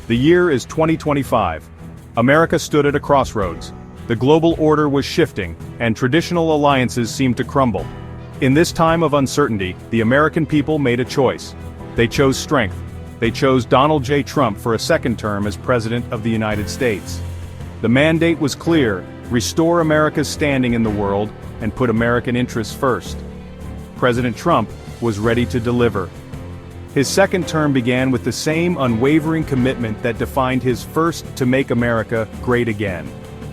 The year is 2025. America stood at a crossroads. The global order was shifting, and traditional alliances seemed to crumble. In this time of uncertainty, the American people made a choice. They chose strength. They chose Donald J. Trump for a second term as President of the United States. The mandate was clear: restore America's standing in the world and put American interests first. President Trump was ready to deliver. His second term began with the same unwavering commitment that defined his first: to make America great again.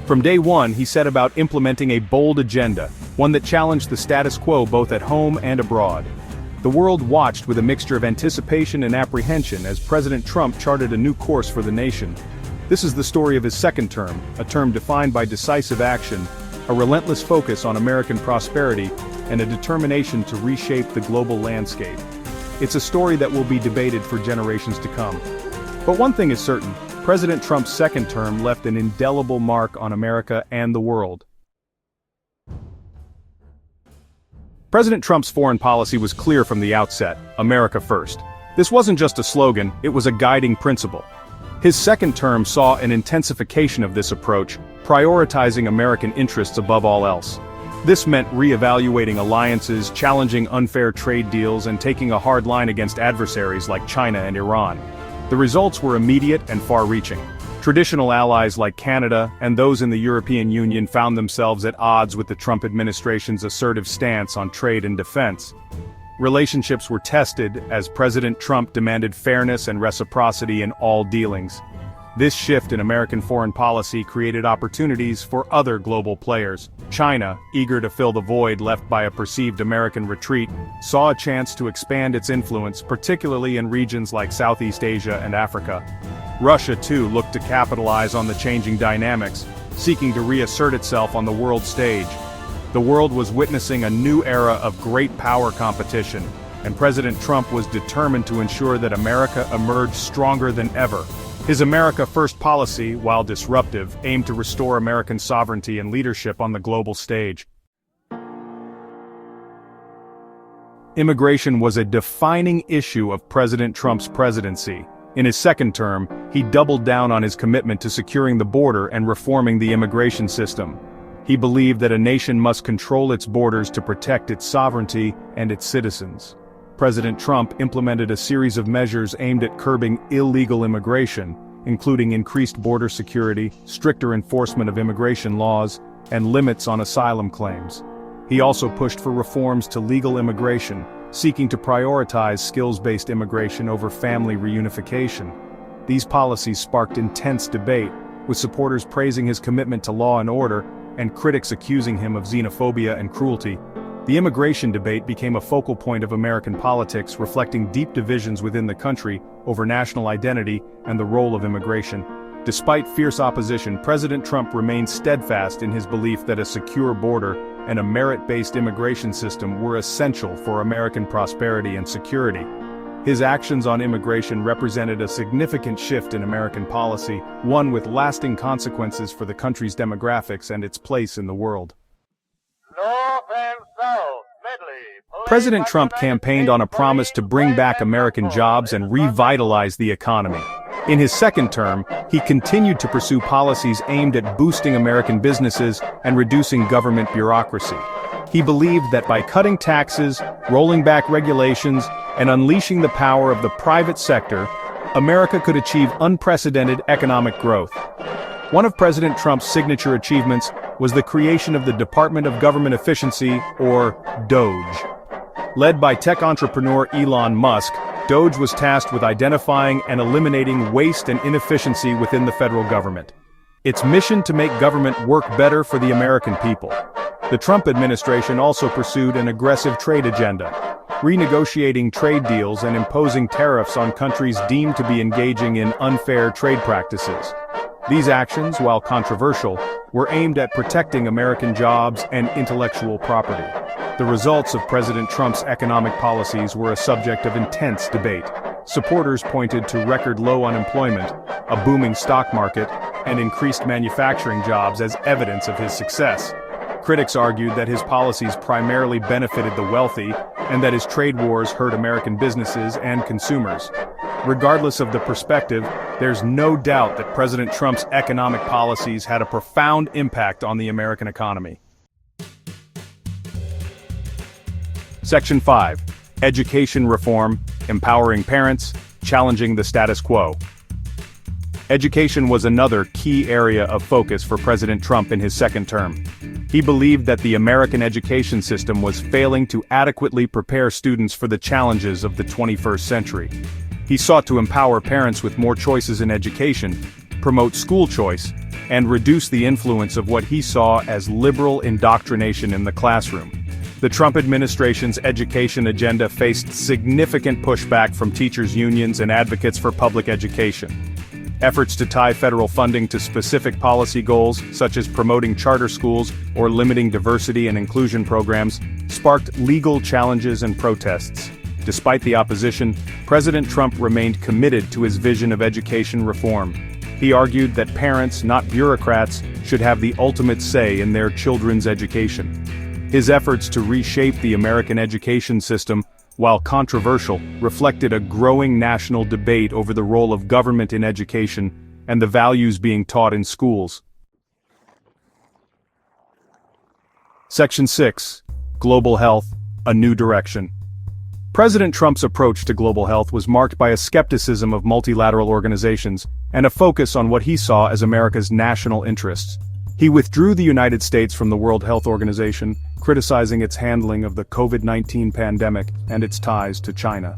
From day one, he set about implementing a bold agenda, one that challenged the status quo both at home and abroad. The world watched with a mixture of anticipation and apprehension as President Trump charted a new course for the nation. This is the story of his second term, a term defined by decisive action, a relentless focus on American prosperity, and a determination to reshape the global landscape. It's a story that will be debated for generations to come. But one thing is certain: President Trump's second term left an indelible mark on America and the world. President Trump's foreign policy was clear from the outset: America first. This wasn't just a slogan, it was a guiding principle. His second term saw an intensification of this approach, prioritizing American interests above all else. This meant re-evaluating alliances, challenging unfair trade deals, and taking a hard line against adversaries like China and Iran. The results were immediate and far-reaching. Traditional allies like Canada and those in the European Union found themselves at odds with the Trump administration's assertive stance on trade and defense. Relationships were tested as President Trump demanded fairness and reciprocity in all dealings. This shift in American foreign policy created opportunities for other global players. China, eager to fill the void left by a perceived American retreat, saw a chance to expand its influence, particularly in regions like Southeast Asia and Africa. Russia, too, looked to capitalize on the changing dynamics, seeking to reassert itself on the world stage. The world was witnessing a new era of great power competition, and President Trump was determined to ensure that America emerged stronger than ever. His America First policy, while disruptive, aimed to restore American sovereignty and leadership on the global stage. Immigration was a defining issue of President Trump's presidency. In his second term, he doubled down on his commitment to securing the border and reforming the immigration system. He believed that a nation must control its borders to protect its sovereignty and its citizens. President Trump implemented a series of measures aimed at curbing illegal immigration, including increased border security, stricter enforcement of immigration laws, and limits on asylum claims. He also pushed for reforms to legal immigration, seeking to prioritize skills-based immigration over family reunification. These policies sparked intense debate, with supporters praising his commitment to law and order, and critics accusing him of xenophobia and cruelty. The immigration debate became a focal point of American politics, reflecting deep divisions within the country over national identity and the role of immigration. Despite fierce opposition, President Trump remained steadfast in his belief that a secure border and a merit-based immigration system were essential for American prosperity and security. His actions on immigration represented a significant shift in American policy, one with lasting consequences for the country's demographics and its place in the world. North and South, medley. President Trump campaigned on a promise to bring back American jobs and revitalize the economy. In his second term, he continued to pursue policies aimed at boosting American businesses and reducing government bureaucracy. He believed that by cutting taxes, rolling back regulations, and unleashing the power of the private sector, America could achieve unprecedented economic growth. One of President Trump's signature achievements was the creation of the Department of Government Efficiency, or DOGE. Led by tech entrepreneur Elon Musk, DOGE was tasked with identifying and eliminating waste and inefficiency within the federal government. Its mission to make government work better for the American people. The Trump administration also pursued an aggressive trade agenda, renegotiating trade deals and imposing tariffs on countries deemed to be engaging in unfair trade practices. These actions, while controversial, were aimed at protecting American jobs and intellectual property. The results of President Trump's economic policies were a subject of intense debate. Supporters pointed to record low unemployment, a booming stock market, and increased manufacturing jobs as evidence of his success. Critics argued that his policies primarily benefited the wealthy, and that his trade wars hurt American businesses and consumers. Regardless of the perspective, there's no doubt that President Trump's economic policies had a profound impact on the American economy. Section 5. Education reform, empowering parents, challenging the status quo. Education was another key area of focus for President Trump in his second term. He believed that the American education system was failing to adequately prepare students for the challenges of the 21st century. He sought to empower parents with more choices in education, promote school choice, and reduce the influence of what he saw as liberal indoctrination in the classroom. The Trump administration's education agenda faced significant pushback from teachers' unions and advocates for public education. Efforts to tie federal funding to specific policy goals, such as promoting charter schools or limiting diversity and inclusion programs, sparked legal challenges and protests. Despite the opposition, President Trump remained committed to his vision of education reform. He argued that parents, not bureaucrats, should have the ultimate say in their children's education. His efforts to reshape the American education system, while controversial, reflected a growing national debate over the role of government in education and the values being taught in schools. Section 6. Global Health, a New Direction. President Trump's approach to global health was marked by a skepticism of multilateral organizations and a focus on what he saw as America's national interests. He withdrew the United States from the World Health Organization, criticizing its handling of the COVID-19 pandemic and its ties to China.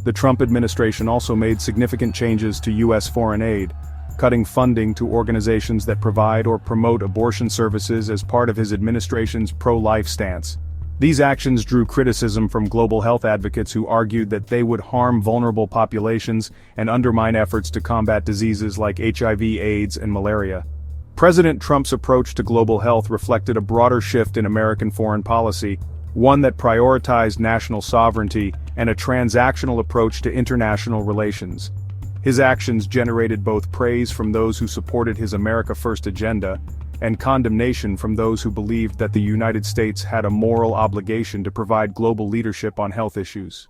The Trump administration also made significant changes to U.S. foreign aid, cutting funding to organizations that provide or promote abortion services as part of his administration's pro-life stance. These actions drew criticism from global health advocates who argued that they would harm vulnerable populations and undermine efforts to combat diseases like HIV, AIDS, and malaria. President Trump's approach to global health reflected a broader shift in American foreign policy, one that prioritized national sovereignty and a transactional approach to international relations. His actions generated both praise from those who supported his America First agenda and condemnation from those who believed that the United States had a moral obligation to provide global leadership on health issues.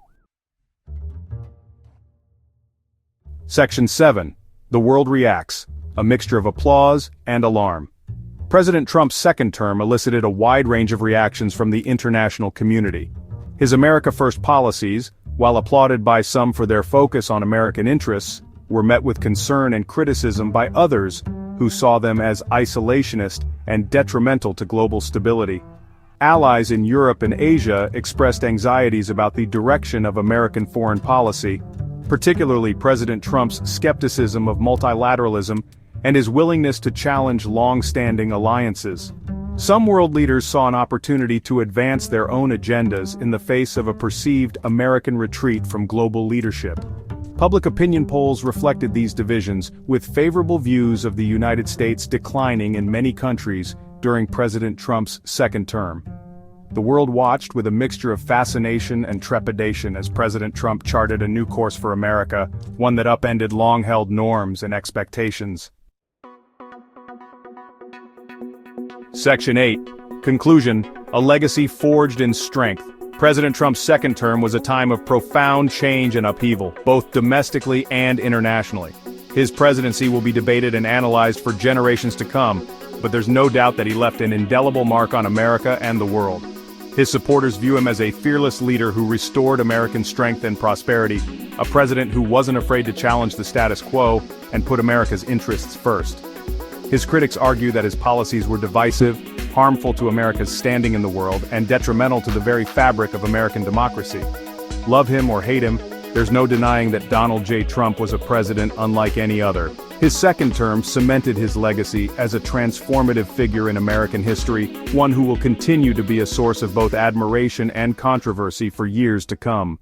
Section 7. The World Reacts, a mixture of applause and alarm. President Trump's second term elicited a wide range of reactions from the international community. His America First policies, while applauded by some for their focus on American interests, were met with concern and criticism by others who saw them as isolationist and detrimental to global stability. Allies in Europe and Asia expressed anxieties about the direction of American foreign policy, particularly President Trump's skepticism of multilateralism and his willingness to challenge long-standing alliances. Some world leaders saw an opportunity to advance their own agendas in the face of a perceived American retreat from global leadership. Public opinion polls reflected these divisions, with favorable views of the United States declining in many countries during President Trump's second term. The world watched with a mixture of fascination and trepidation as President Trump charted a new course for America, one that upended long-held norms and expectations. Section 8. Conclusion, a legacy forged in strength. President Trump's second term was a time of profound change and upheaval, both domestically and internationally. His presidency will be debated and analyzed for generations to come, but there's no doubt that he left an indelible mark on America and the world. His supporters view him as a fearless leader who restored American strength and prosperity, a president who wasn't afraid to challenge the status quo and put America's interests first. His critics argue that his policies were divisive, harmful to America's standing in the world, and detrimental to the very fabric of American democracy. Love him or hate him, there's no denying that Donald J. Trump was a president unlike any other. His second term cemented his legacy as a transformative figure in American history, one who will continue to be a source of both admiration and controversy for years to come.